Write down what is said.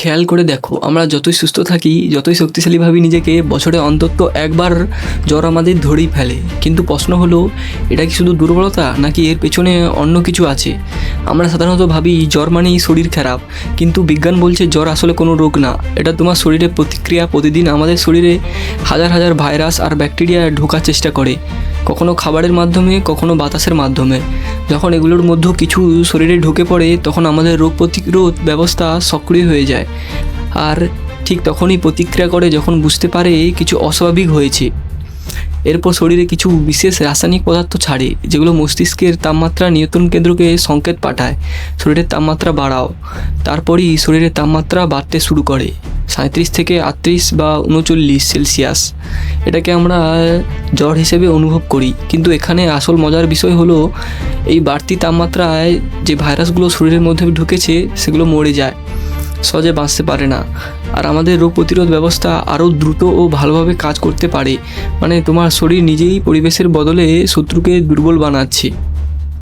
খেয়াল করে দেখো, আমরা যতই সুস্থ থাকি, যতই শক্তিশালী ভাবি নিজেকে, বছরে অন্তত একবার জ্বর আমাদের ধরেই ফেলে। কিন্তু প্রশ্ন হলো, এটা কি শুধু দুর্বলতা, নাকি এর পেছনে অন্য কিছু আছে? আমরা সাধারণত ভাবি জ্বর মানেই শরীর খারাপ, কিন্তু বিজ্ঞান বলছে জ্বর আসলে কোনো রোগ না, এটা তোমার শরীরের প্রতিক্রিয়া। প্রতিদিন আমাদের শরীরে হাজার হাজার ভাইরাস আর ব্যাকটেরিয়া ঢোকার চেষ্টা করে, কখনো খাবারের মাধ্যমে, কখনো বাতাসের মাধ্যমে। যখন এগুলোর মধ্যে কিছু শরীরে ঢুকে পড়ে, তখন আমাদের রোগ প্রতিরোধ ব্যবস্থা সক্রিয় হয়ে যায়, আর ঠিক তখনই প্রতিক্রিয়া করে যখন বুঝতে পারে কিছু অস্বাভাবিক হয়েছে। এরপর শরীরে কিছু বিশেষ রাসায়নিক পদার্থ ছাড়ে, যেগুলো মস্তিষ্কের তাপমাত্রা নিয়ন্ত্রণ কেন্দ্রকে সংকেত পাঠায়, শরীরের তাপমাত্রা বাড়াও। তারপরই শরীরের তাপমাত্রা বাড়তে শুরু করে 37 থেকে 38 বা 39 সেলসিয়াস। এটাকে আমরা জ্বর হিসেবে অনুভব করি। কিন্তু এখানে আসল মজার বিষয় হলো, এই বাড়তি তাপমাত্রায় যে ভাইরাসগুলো শরীরের মধ্যে ঢুকেছে সেগুলো মরে যায়, সহজে বাঁচতে পারে না। আর আমাদের রোগ প্রতিরোধ ব্যবস্থা আরও দ্রুত ও ভালোভাবে কাজ করতে পারে। মানে তোমার শরীর নিজেই পরিবেশের বদলে শত্রুকে দুর্বল বানাচ্ছে।